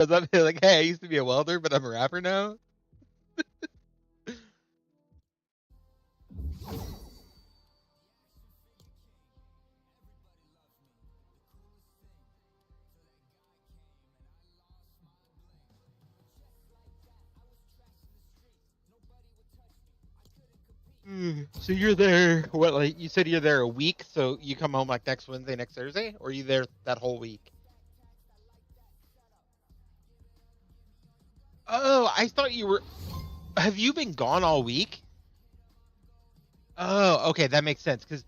I'm like, hey, I used to be a welder, but I'm a rapper now. So you're there, what, like, you said you're there a week, so you come home like next Wednesday, next Thursday? Or are you there that whole week? Oh, I thought you were. Have you been gone all week? Oh, okay, that makes sense. Because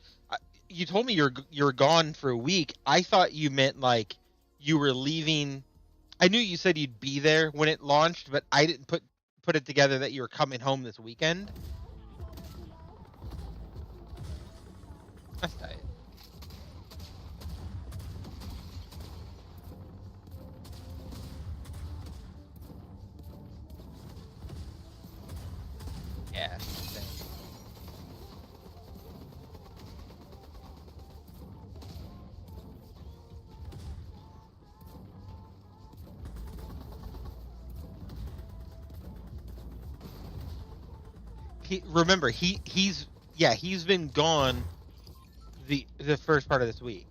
you told me you're gone for a week. I thought you meant like you were leaving. I knew you said you'd be there when it launched, but I didn't put it together that you were coming home this weekend. That's tight. Yeah. Remember he's been gone the first part of this week.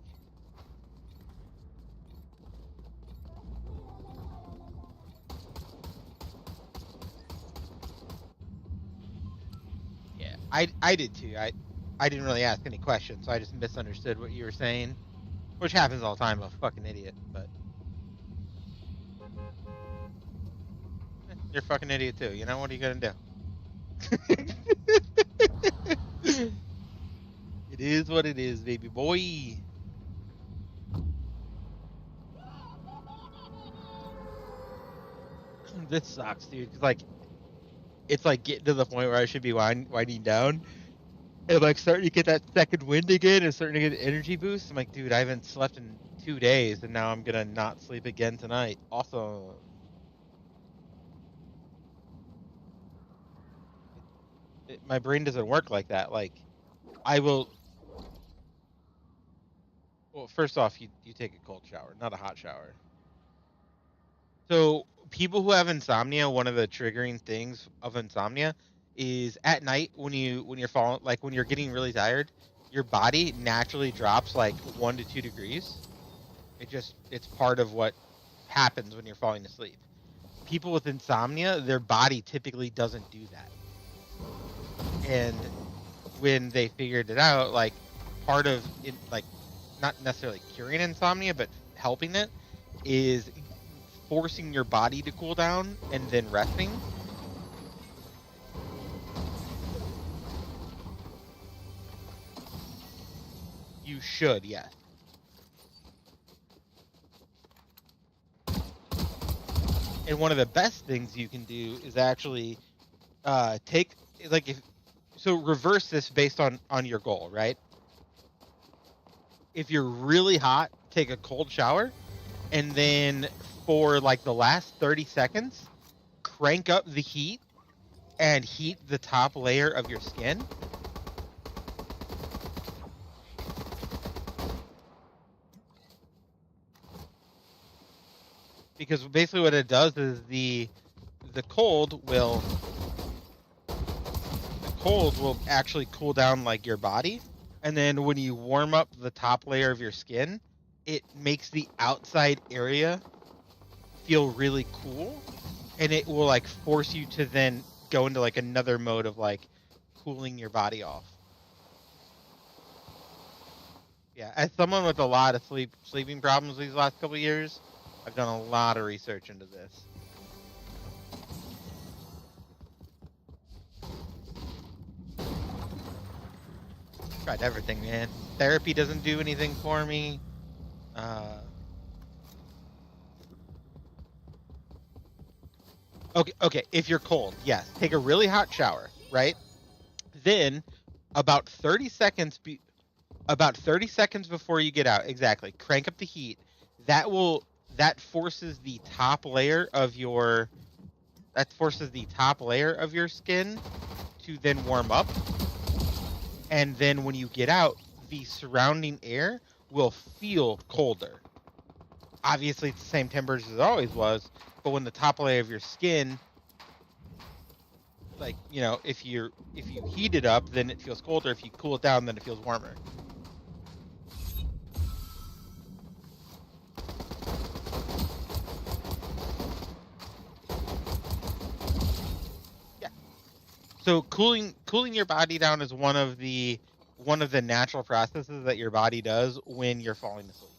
Yeah, I did too. I didn't really ask any questions, so I just misunderstood what you were saying, which happens all the time. I'm a fucking idiot, but you're a fucking idiot too. You know what are you gonna do? It is what it is, baby boy. This sucks, dude. Cause like it's like getting to the point where I should be winding down, and like starting to get that second wind again, and starting to get an energy boost. I'm like, dude, I haven't slept in 2 days, and now I'm gonna not sleep again tonight. Awesome. My brain doesn't work like that. Like I will. Well, first off, you take a cold shower, not a hot shower. So people who have insomnia, one of the triggering things of insomnia is at night when you're falling, like when you're getting really tired, your body naturally drops like 1 to 2 degrees. It's part of what happens when you're falling asleep. People with insomnia, their body typically doesn't do that. And when they figured it out, like part of it, like not necessarily curing insomnia, but helping it is forcing your body to cool down and then resting. You should, yes. And one of the best things you can do is actually take, like, if so reverse this based on your goal, right? If you're really hot, take a cold shower, and then for like the last 30 seconds, crank up the heat and heat the top layer of your skin. Because basically what it does is the cold will actually cool down like your body, and then when you warm up the top layer of your skin, it makes the outside area feel really cool, and it will like force you to then go into like another mode of like cooling your body off. Yeah, as someone with a lot of sleeping problems these last couple of years, I've done a lot of research into this. Tried everything, man. Therapy doesn't do anything for me. Okay. If you're cold, yes, take a really hot shower, right? Then, about 30 seconds about 30 seconds before you get out, exactly, crank up the heat. That forces the top layer of your skin to then warm up, and then when you get out, the surrounding air will feel colder. obviously it's the same temperature as it always was, but when the top layer of your skin, like, if you heat it up, then it feels colder. If you cool it down, then it feels warmer. Yeah. So cooling your body down is one of the natural processes that your body does when you're falling asleep.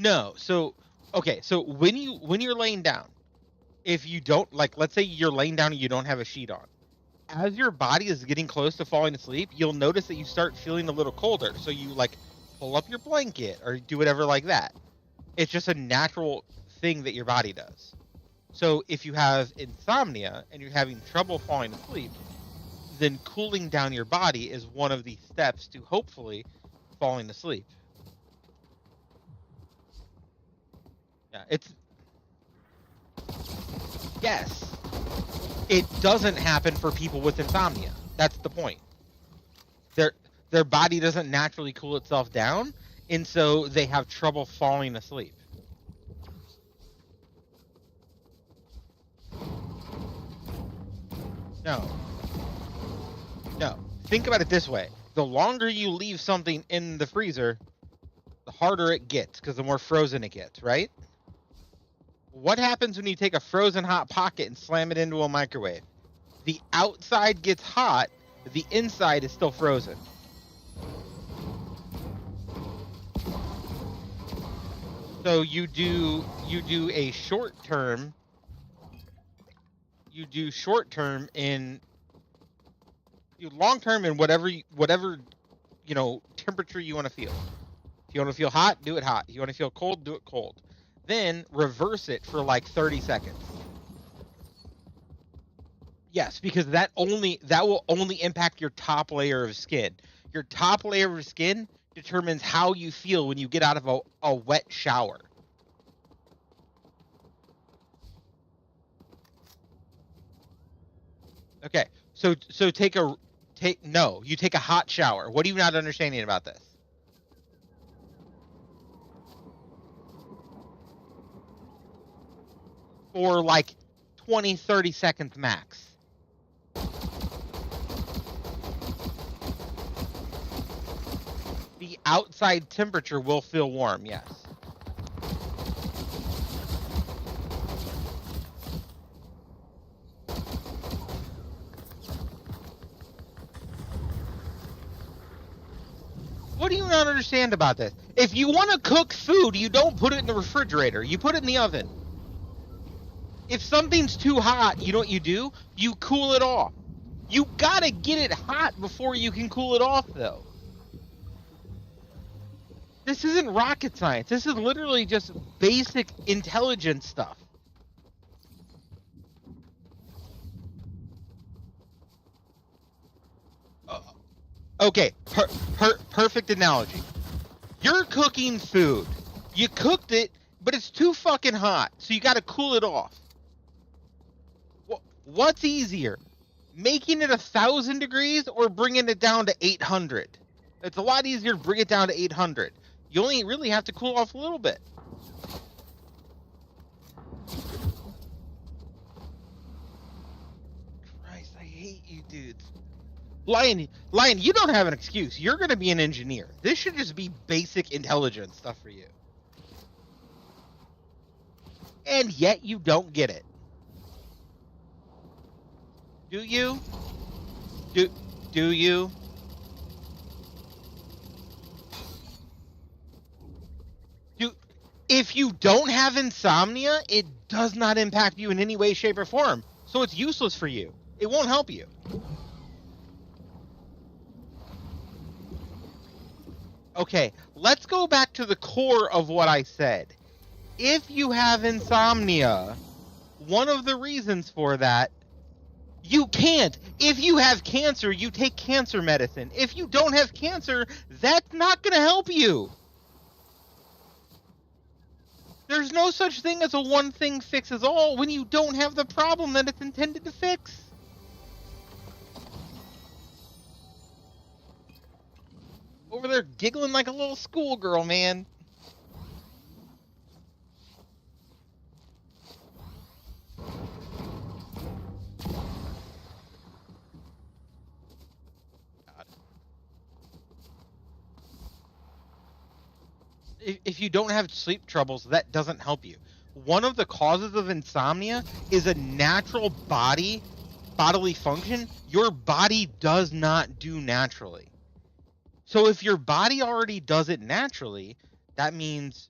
No. So okay, so when you're laying down, if you don't, like, let's say you're laying down and you don't have a sheet on, as your body is getting close to falling asleep, you'll notice that you start feeling a little colder. So you, like, pull up your blanket or do whatever like that. It's just a natural thing that your body does. So if you have insomnia and you're having trouble falling asleep, then cooling down your body is one of the steps to hopefully falling asleep. Yeah, yes. It doesn't happen for people with insomnia. That's the point. Their body doesn't naturally cool itself down, and so they have trouble falling asleep. No. Think about it this way. The longer you leave something in the freezer, the harder it gets, because the more frozen it gets, right? What happens when you take a frozen hot pocket and slam it into a microwave? The outside gets hot, but the inside is still frozen. So you do a short term. You do short term in long term in whatever temperature you want to feel. If you want to feel hot, do it hot. If you want to feel cold, do it cold. Then reverse it for like 30 seconds. Yes, because that will only impact your top layer of skin. Your top layer of skin determines how you feel when you get out of a wet shower. Okay, so you take a hot shower. What are you not understanding about this? For like 20, 30 seconds max. The outside temperature will feel warm, yes. What do you not understand about this? If you want to cook food, you don't put it in the refrigerator. You put it in the oven. If something's too hot, you know what you do? You cool it off. You gotta get it hot before you can cool it off, though. This isn't rocket science. This is literally just basic intelligence stuff. Okay, perfect analogy. You're cooking food. You cooked it, but it's too fucking hot, so you gotta cool it off. What's easier? Making it 1,000 degrees or bringing it down to 800? It's a lot easier to bring it down to 800. You only really have to cool off a little bit. Christ, I hate you dudes. Lion, you don't have an excuse. You're going to be an engineer. This should just be basic intelligence stuff for you. And yet you don't get it. Do you? Do you? If you don't have insomnia, it does not impact you in any way, shape, or form. So it's useless for you. It won't help you. Okay, let's go back to the core of what I said. If you have insomnia, one of the reasons for that, you can't. If you have cancer, you take cancer medicine. If you don't have cancer, that's not going to help you. There's no such thing as a one thing fixes all when you don't have the problem that it's intended to fix. Over there giggling like a little schoolgirl, man. God. If you don't have sleep troubles, that doesn't help you. One of the causes of insomnia is a natural bodily function your body does not do naturally. So if your body already does it naturally, that means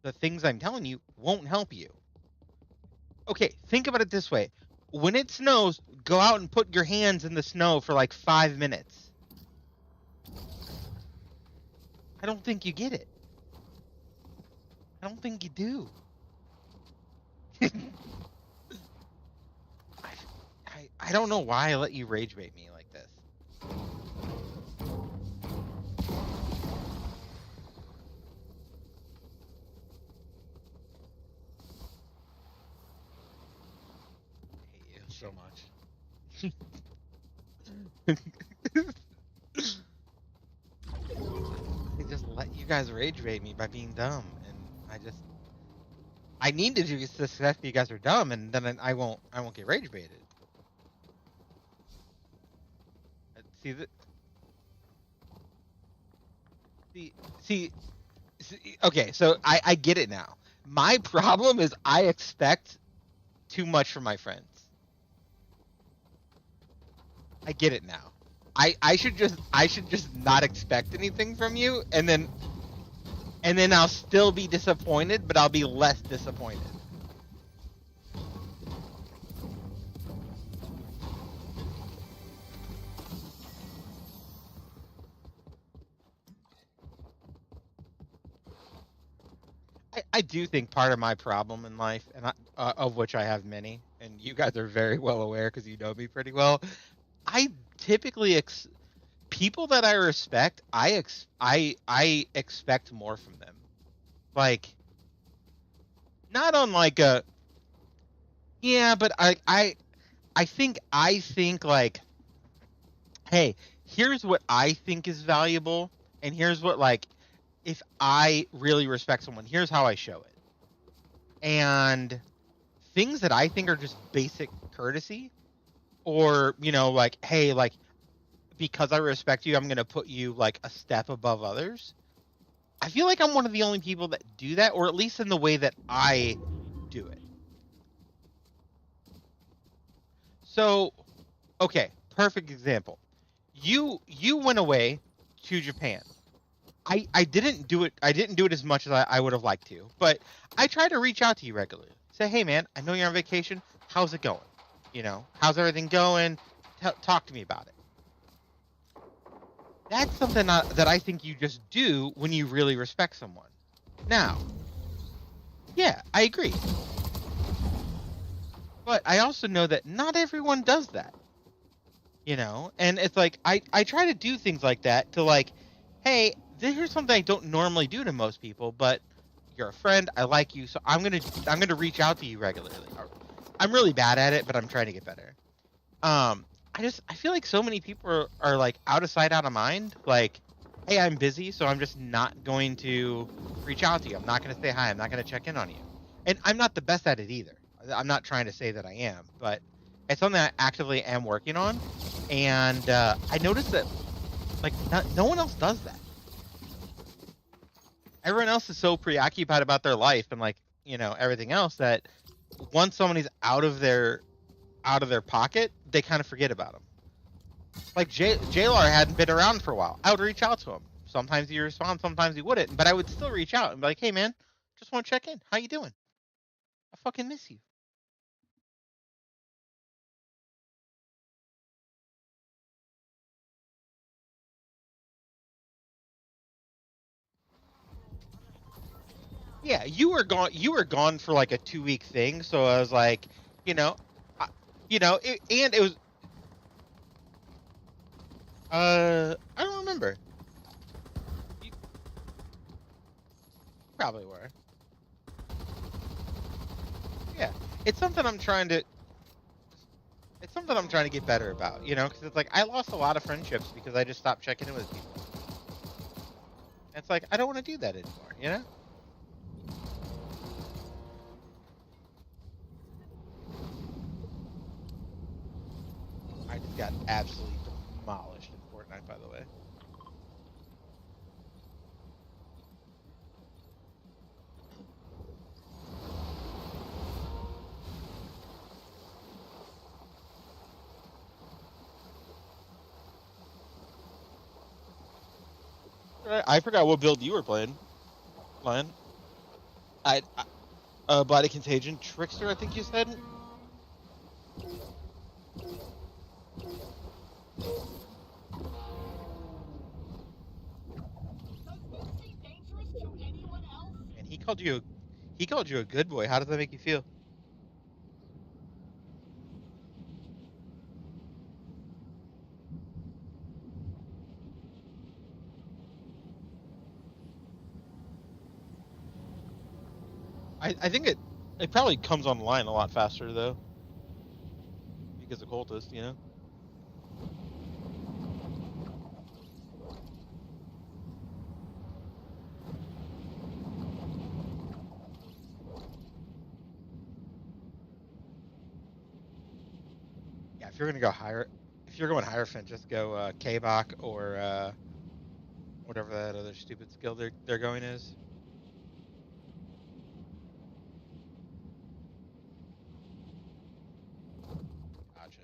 the things I'm telling you won't help you. Okay, think about it this way. When it snows, go out and put your hands in the snow for like 5 minutes. I don't think you get it. I don't think you do. I don't know why I let you rage bait me like this. I hate you so much. I just let you guys rage bait me by being dumb, and I need to just suspect you guys are dumb, and then I won't get rage baited. See, okay, so I get it now. My problem is I expect too much from my friends. I get it now. I should just not expect anything from you, and then I'll still be disappointed, but I'll be less disappointed. I do think part of my problem in life, and of which I have many, and you guys are very well aware because you know me pretty well. I typically people that I respect, I expect more from them. Like, not on like a yeah, but I think like, hey, here's what I think is valuable, and here's what, like, if I really respect someone, here's how I show it. And things that I think are just basic courtesy, or, you know, like, hey, like, because I respect you, I'm going to put you like a step above others. I feel like I'm one of the only people that do that, or at least in the way that I do it. So, okay, perfect example. You went away to Japan. I didn't do it. I didn't do it as much as I would have liked to, but I try to reach out to you regularly. Say, hey man, I know you're on vacation. How's it going? You know, how's everything going? Talk to me about it. That's something that I think you just do when you really respect someone. Now, yeah, I agree. But I also know that not everyone does that. You know, and it's like I try to do things like that to, like, hey, here's something I don't normally do to most people, but you're a friend, I like you, so I'm gonna reach out to you regularly. I'm really bad at it, but I'm trying to get better. I feel like so many people are like out of sight, out of mind. Like, hey, I'm busy, so I'm just not going to reach out to you. I'm not gonna say hi. I'm not gonna check in on you. And I'm not the best at it either. I'm not trying to say that I am, but it's something I actively am working on. And I noticed that, like, no one else does that. Everyone else is so preoccupied about their life and, like, you know, everything else, that once somebody's out of their pocket, they kind of forget about them. Like, JLR hadn't been around for a while. I would reach out to him. Sometimes he respond, sometimes he wouldn't, but I would still reach out and be like, hey man, just want to check in. How you doing? I fucking miss you. Yeah, you were gone. You were gone for like a 2-week thing, so I was like, you know, and it was. I don't remember. You probably were. Yeah, it's something I'm trying to. It's something I'm trying to get better about, you know, because it's like I lost a lot of friendships because I just stopped checking in with people. And it's like, I don't want to do that anymore, you know? I just got absolutely demolished in Fortnite, by the way. I forgot what build you were playing, Lion. Body Contagion. Trickster, I think you said? And he called you a good boy. How does that make you feel? I think it probably comes online a lot faster though, because of cultist, you know? Yeah, if you're gonna go higher if you're going Hierophant, just go K-Bach or whatever that other stupid skill they're going is. Gotcha.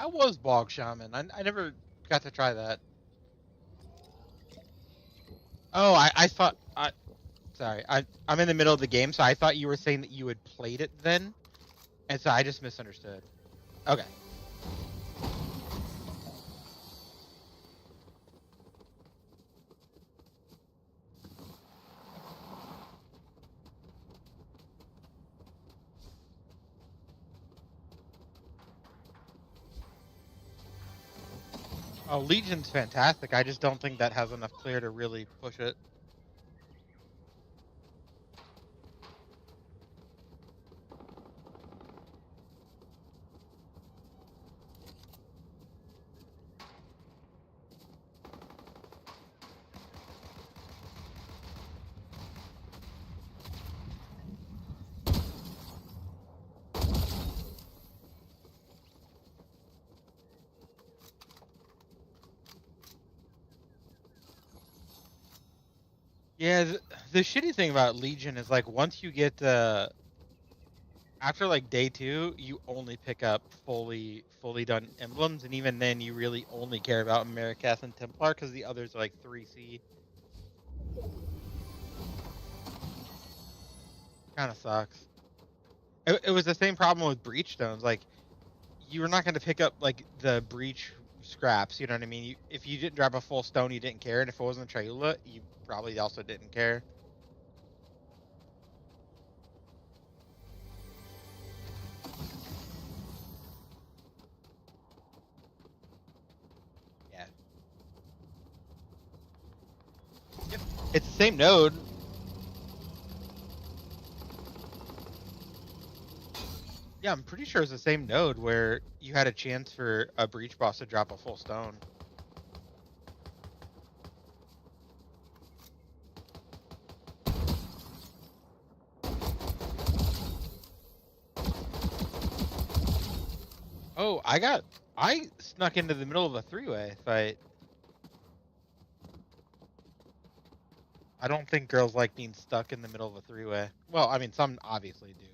I was Bog Shaman. I never got to try that. Oh, I thought I sorry. I'm in the middle of the game, so I thought you were saying that you had played it then, and so I just misunderstood. Okay. Oh, Legion's fantastic. I just don't think that has enough clear to really push it. Yeah, the shitty thing about Legion is like once you get after like day 2, you only pick up fully done emblems, and even then you really only care about Maricas and Templar because the others are like 3C. Kind of sucks. It was the same problem with Breach Stones. Like you were not going to pick up like the Breach scraps. You know what I mean? If you didn't drop a full stone, you didn't care, and if it wasn't Triula, you probably also didn't care. Yeah. Yep. It's the same node. Yeah, I'm pretty sure it's the same node where you had a chance for a breach boss to drop a full stone. Oh, I snuck into the middle of a three-way fight. I don't think girls like being stuck in the middle of a three-way. Well, I mean, some obviously do,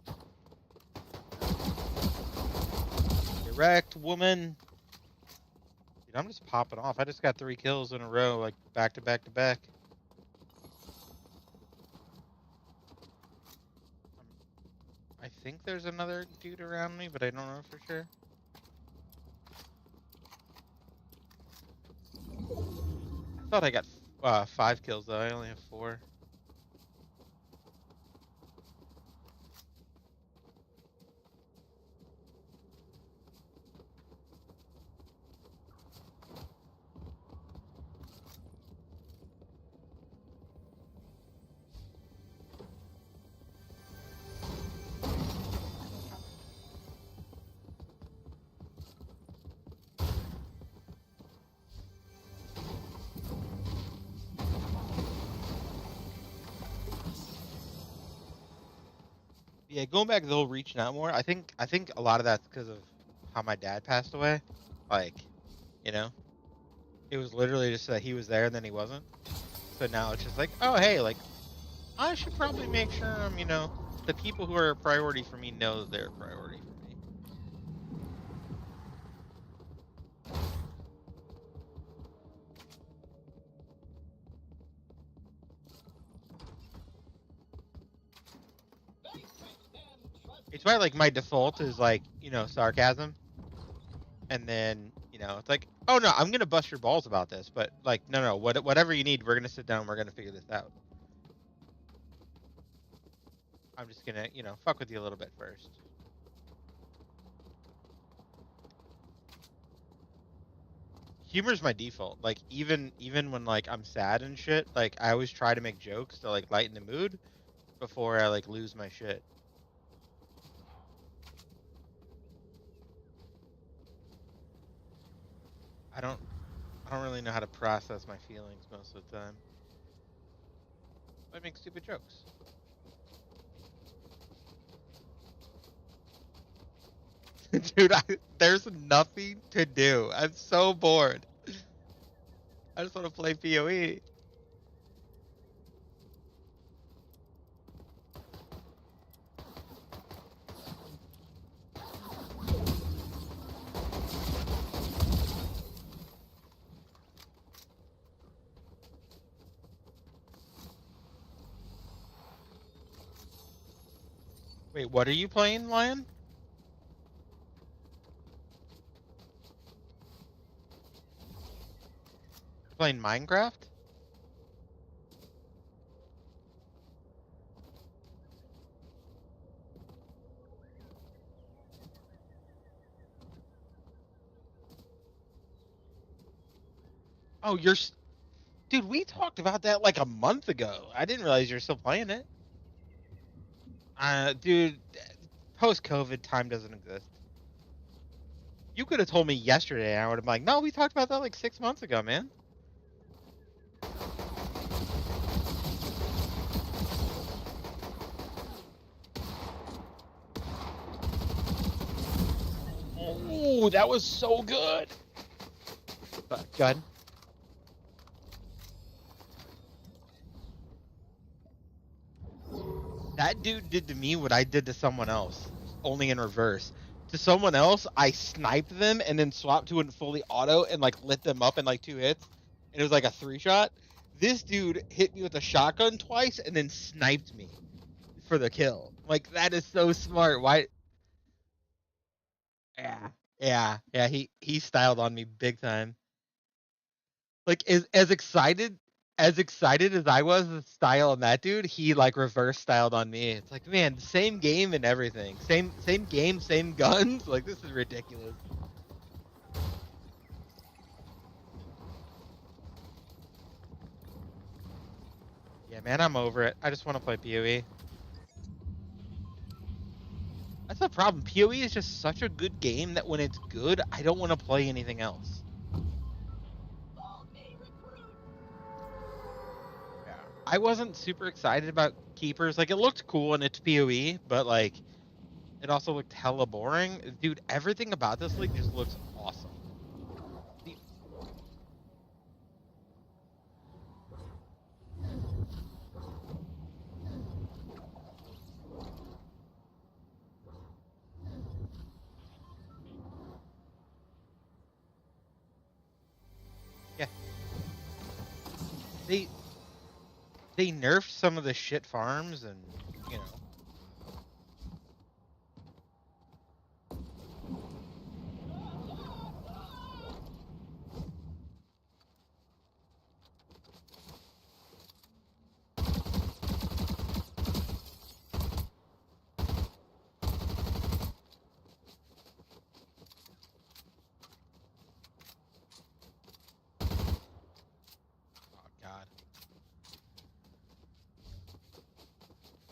but direct woman. Dude, I'm just popping off. I just got 3 kills in a row, like back to back to back. I think there's another dude around me, but I don't know for sure. I thought I got 5 kills though. I only have 4. Yeah, going back to the whole reaching out more. I think a lot of that's because of how my dad passed away. Like, you know, it was literally just that he was there and then he wasn't. So now it's just like, oh hey, like I should probably make sure the people who are a priority for me know that they're a priority for me. It's why like my default is like, sarcasm. And then, it's like, oh no, I'm gonna bust your balls about this, but like, no, whatever you need, we're gonna sit down, we're gonna figure this out. I'm just gonna, fuck with you a little bit first. Humor's my default. Like even when like I'm sad and shit, like I always try to make jokes to like lighten the mood before I like lose my shit. I don't really know how to process my feelings most of the time. I make stupid jokes. Dude, there's nothing to do. I'm so bored. I just want to play PoE. Wait, what are you playing, Lion? You're playing Minecraft? Oh, dude, we talked about that like a month ago. I didn't realize you're still playing it. Dude, post-COVID, time doesn't exist. You could have told me yesterday, and I would have been like, no, we talked about that like 6 months ago, man. Oh, that was so good. But, go ahead. That dude did to me what I did to someone else, only in reverse. To someone else, I sniped them and then swapped to a fully auto and like lit them up in like 2 hits, and it was like a 3-shot. This dude hit me with a shotgun twice and then sniped me for the kill. Like that is so smart. Why? Yeah. He styled on me big time. Like as excited as I was to style on that dude, he like reverse styled on me. It's like, man, same game and everything. Same game, same guns. Like this is ridiculous. Yeah, man, I'm over it. I just want to play PoE. That's the problem. PoE is just such a good game that when it's good, I don't want to play anything else. I wasn't super excited about keepers. Like it looked cool and it's PoE, but like It also looked hella boring. Dude, everything about this league just looks awesome. The- Yeah, they they nerfed some of the shit farms and you know, oh god.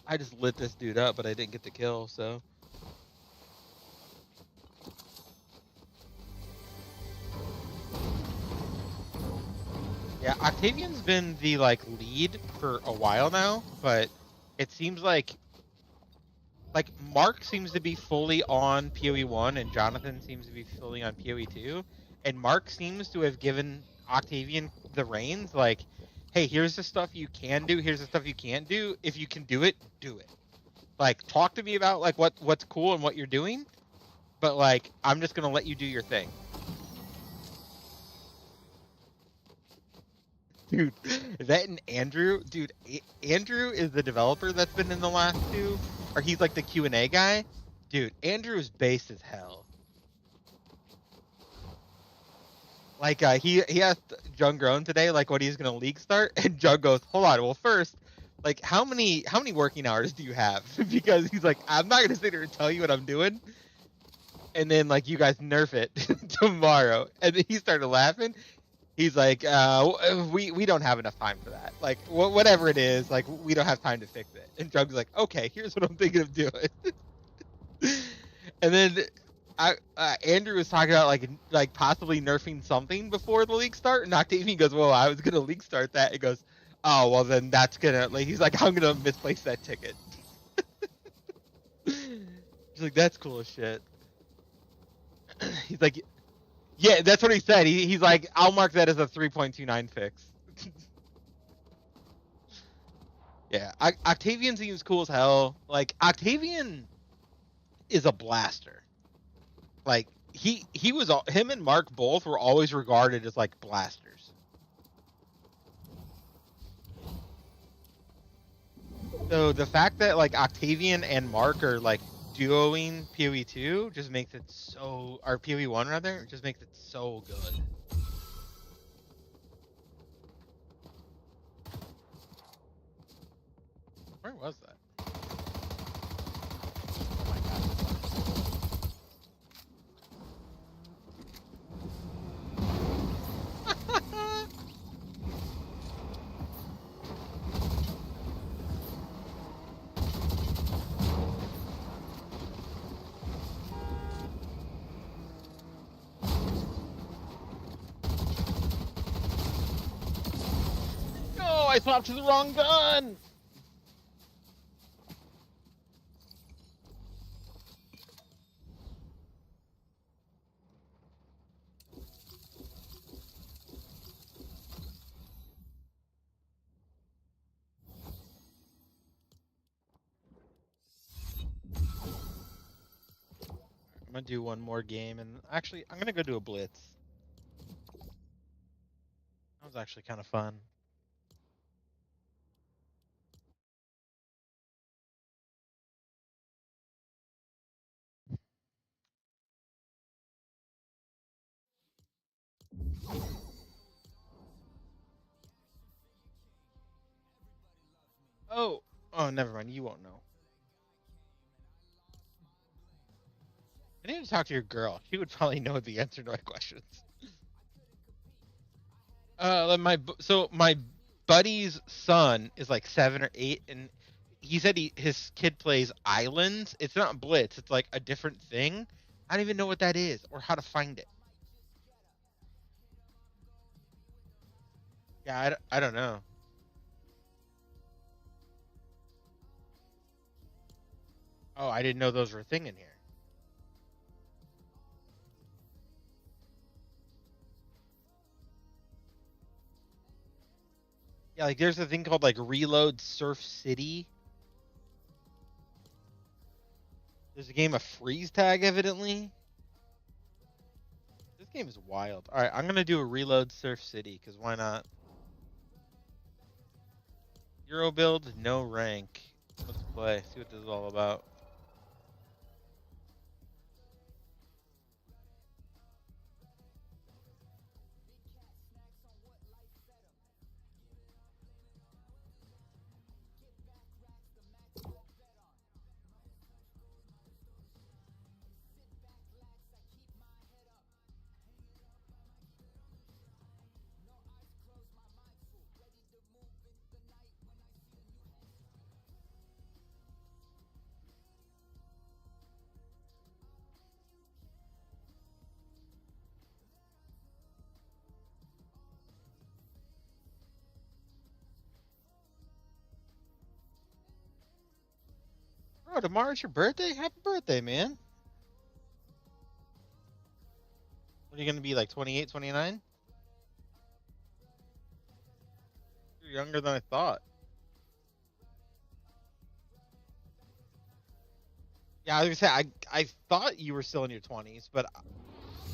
I just lit this dude up, but I didn't get the kill, so yeah, Octavian's been the like lead for a while now, but it seems like Mark seems to be fully on PoE 1 and Jonathan seems to be fully on PoE 2, and Mark seems to have given Octavian the reins like, "Hey, here's the stuff you can do, here's the stuff you can't do. If you can do it, do it. Like talk to me about like what's cool and what you're doing, but like I'm just going to let you do your thing." Dude, that and Andrew, dude, Andrew is the developer that's been in the last two, or he's like the Q&A guy. Dude, Andrew is based as hell. Like he asked Jung Grown today like what he's gonna league start, and Jung goes, "Hold on, well first, like how many working hours do you have?" Because he's like, "I'm not gonna sit here and tell you what I'm doing, and then like you guys nerf it tomorrow." And then he started laughing. He's like, we don't have enough time for that. Like whatever it is, like we don't have time to fix it." And Jung's like, "Okay, here's what I'm thinking of doing." And then Andrew was talking about like possibly nerfing something before the league start, and Octavian goes, "Well, I was gonna league start that." It goes, "Oh, well then that's gonna like." He's like, "I'm gonna misplace that ticket." He's like, "That's cool as shit." He's like, "Yeah, that's what he said." He's like, "I'll mark that as a 3.29 fix." Yeah, Octavian seems cool as hell. Like Octavian is a blaster. Like he was him and Mark both were always regarded as like blasters. So the fact that like Octavian and Mark are like duoing PoE 2 just makes it so, or PoE 1 rather, just makes it so good. Where was that? Oh my god, this sucks. No, I swapped to the wrong gun. I'm gonna do one more game, and actually, I'm gonna go do a blitz. That was actually kind of fun. Oh, oh, never mind. You won't know. I need to talk to your girl. She would probably know the answer to my questions. So my buddy's son is like 7 or 8, and he said his kid plays Islands. It's not Blitz. It's like a different thing. I don't even know what that is or how to find it. Yeah, I don't know. Oh, I didn't know those were a thing in here. Yeah, like there's a thing called like Reload Surf City. There's a game of Freeze Tag, evidently. This game is wild. All right, I'm gonna do a Reload Surf City because why not? Euro build, no rank. Let's play. See what this is all about. Bro, tomorrow's your birthday? Happy birthday, man. What are you gonna be, like 28, 29? You're younger than I thought. Yeah, I was gonna say I thought you were still in your 20s, but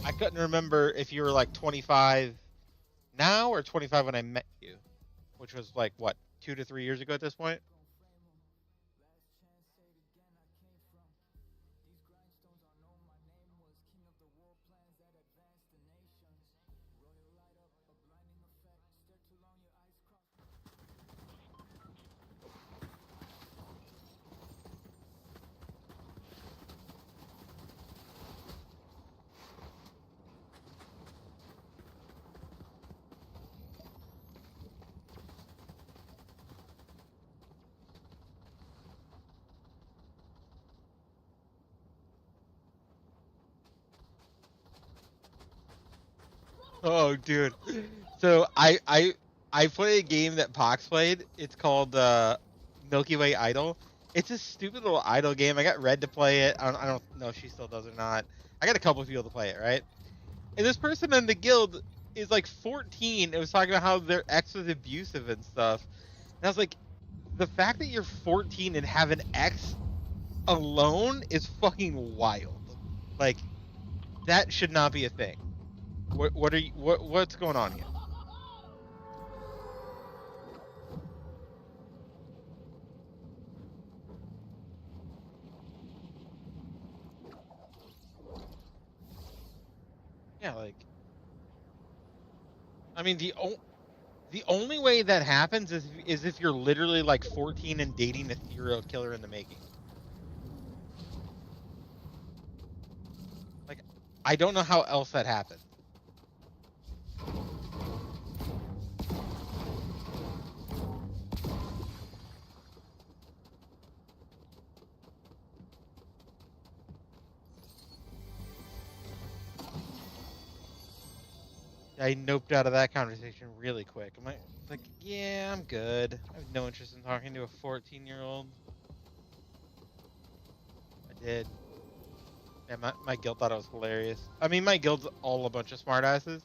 I couldn't remember if you were like 25 now or 25 when I met you, which was like what, 2 to 3 years ago at this point. Oh, dude. So I play a game that Pox played. It's called Milky Way Idol. It's a stupid little idol game. I got Red to play it. I don't know if she still does or not. I got a couple of people to play it, right? And this person in the guild is like 14. It was talking about how their ex was abusive and stuff. And I was like, the fact that you're 14 and have an ex alone is fucking wild. Like, that should not be a thing. What are you? What's going on here? Yeah, like, I mean, the only way that happens is if you're literally like 14 and dating a serial killer in the making. Like, I don't know how else that happens. I noped out of that conversation really quick. I'm like, yeah, I'm good. I have no interest in talking to a 14-year-old. I did. Yeah, my guild thought it was hilarious. I mean, my guild's all a bunch of smartasses.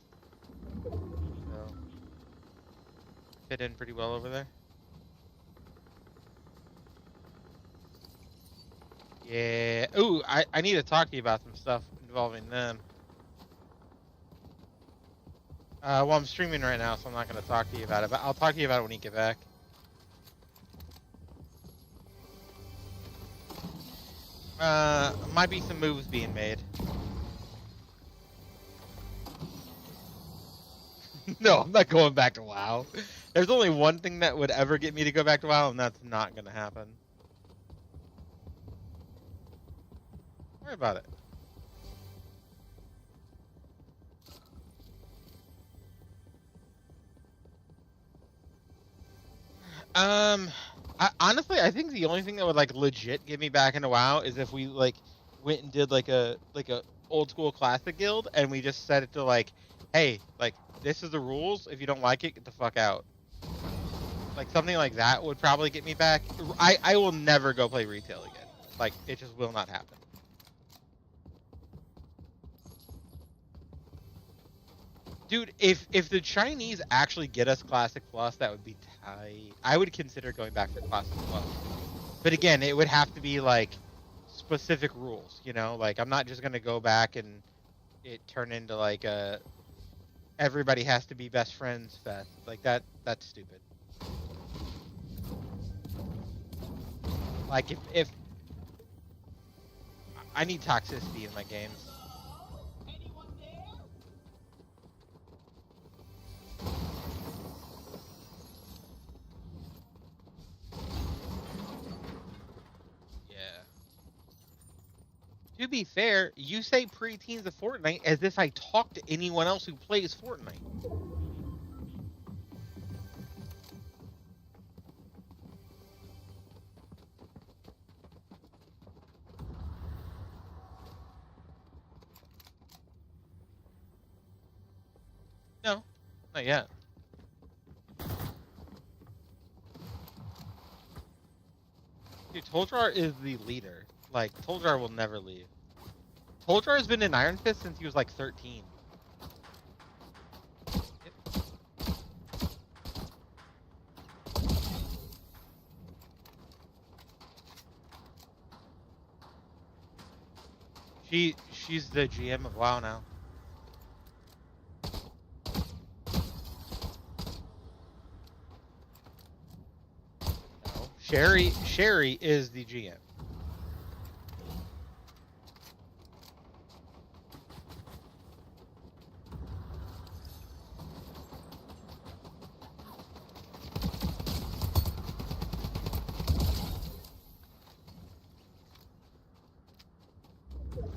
So, fit in pretty well over there. Yeah. Ooh, I need to talk to you about some stuff involving them. Well, I'm streaming right now, so I'm not going to talk to you about it, but I'll talk to you about it when you get back. Might be some moves being made. No, I'm not going back to WoW. There's only one thing that would ever get me to go back to WoW, and that's not going to happen. Don't worry about it. Honestly, I think the only thing that would like legit get me back into WoW is if we like went and did like a old school classic guild and we just set it to like, hey, like this is the rules. If you don't like it, get the fuck out. Like something like that would probably get me back. I will never go play retail again. Like, it just will not happen. Dude, if the Chinese actually get us Classic Plus, that would be tight. I would consider going back for Classic Plus. But again, it would have to be like specific rules, you know? Like, I'm not just gonna go back and it turn into like a everybody has to be best friends fest. Like that's stupid. Like if I need toxicity in my games. To be fair, you say preteens of Fortnite as if I talk to anyone else who plays Fortnite. No, not yet. Dude, Toldrar is the leader. Like, Toldrar will never leave. Toldrar has been in Iron Fist since he was like 13. She's the GM of WoW now. No, Sherry is the GM.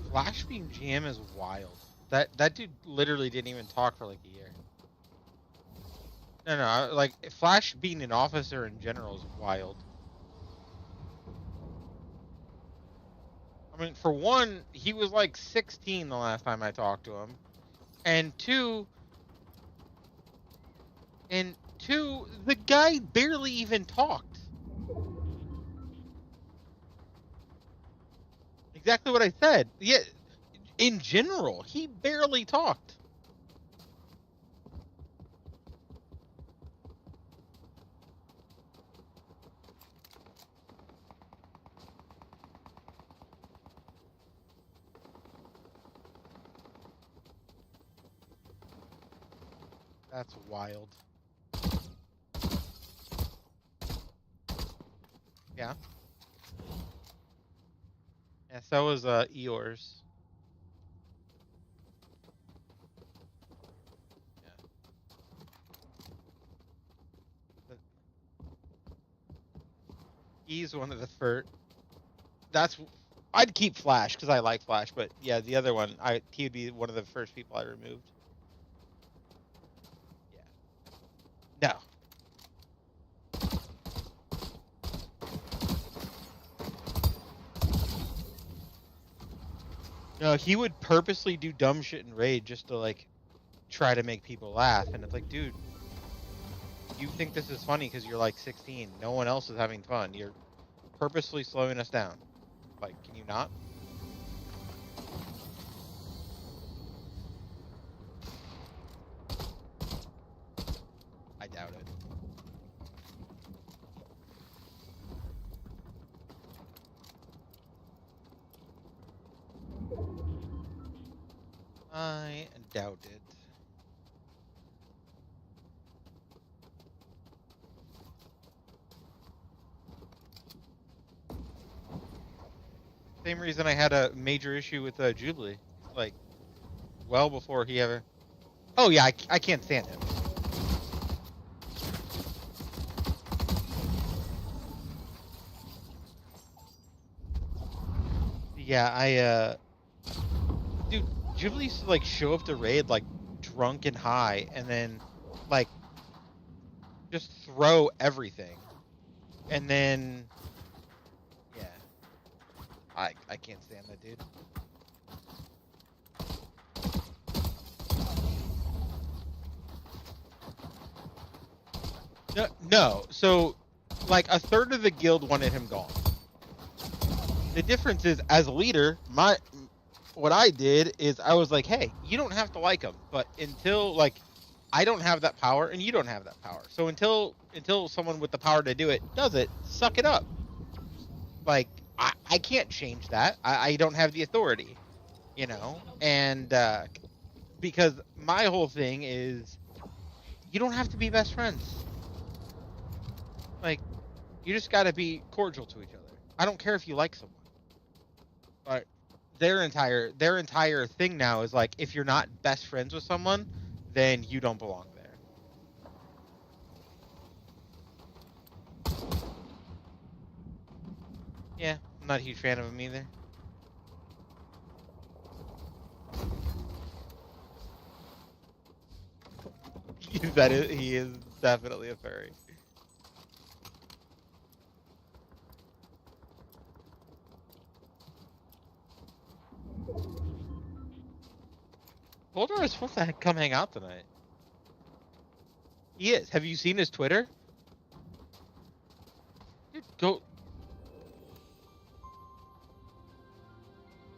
Flash being GM is wild. That dude literally didn't even talk for like a year. No, like Flash being an officer in general is wild. I mean, for one, he was like 16 the last time I talked to him, and two, the guy barely even talked. Exactly what I said. Yeah, in general, he barely talked. That's wild. Yeah. Yeah, so was Eeyores. He's one of the first. I'd keep Flash because I like Flash, but yeah, the other one, he'd be one of the first people I removed. Yeah. No, he would purposely do dumb shit in Raid just to like try to make people laugh, and it's like, dude, you think this is funny because you're like 16. No one else is having fun. You're purposely slowing us down. Like, can you not? I doubt it. I doubt it. Same reason I had a major issue with Jubilee. Like, well before he ever... Oh yeah, I can't stand him. Yeah, dude, Jubilee used to like show up to raid like drunk and high, and then like just throw everything, and then yeah, I can't stand that dude. No, so like a third of the guild wanted him gone. The difference is, as a leader, what I did is I was like, hey, you don't have to like them, but until like I don't have that power and you don't have that power. So until someone with the power to do it does it, suck it up. Like I can't change that. I don't have the authority, And because my whole thing is you don't have to be best friends. Like you just got to be cordial to each other. I don't care if you like someone. But their entire thing now is like if you're not best friends with someone, then you don't belong there. Yeah, I'm not a huge fan of him either. He is definitely a furry. Voldemort is supposed to come hang out tonight. He is. Have you seen his Twitter? Dude, go.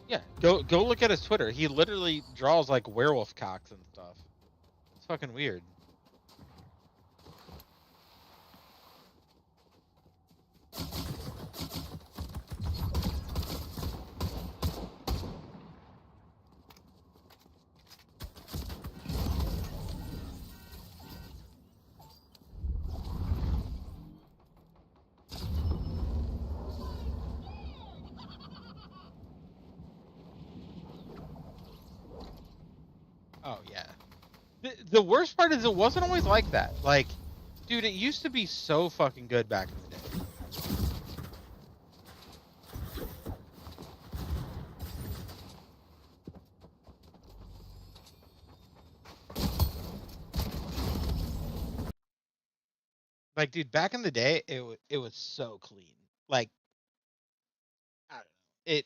Yeah, go look at his Twitter. He literally draws like werewolf cocks and stuff. It's fucking weird. Oh yeah. The worst part is it wasn't always like that. Like, dude, it used to be so fucking good back in the day. Like, dude, back in the day, it was so clean. Like, I don't know.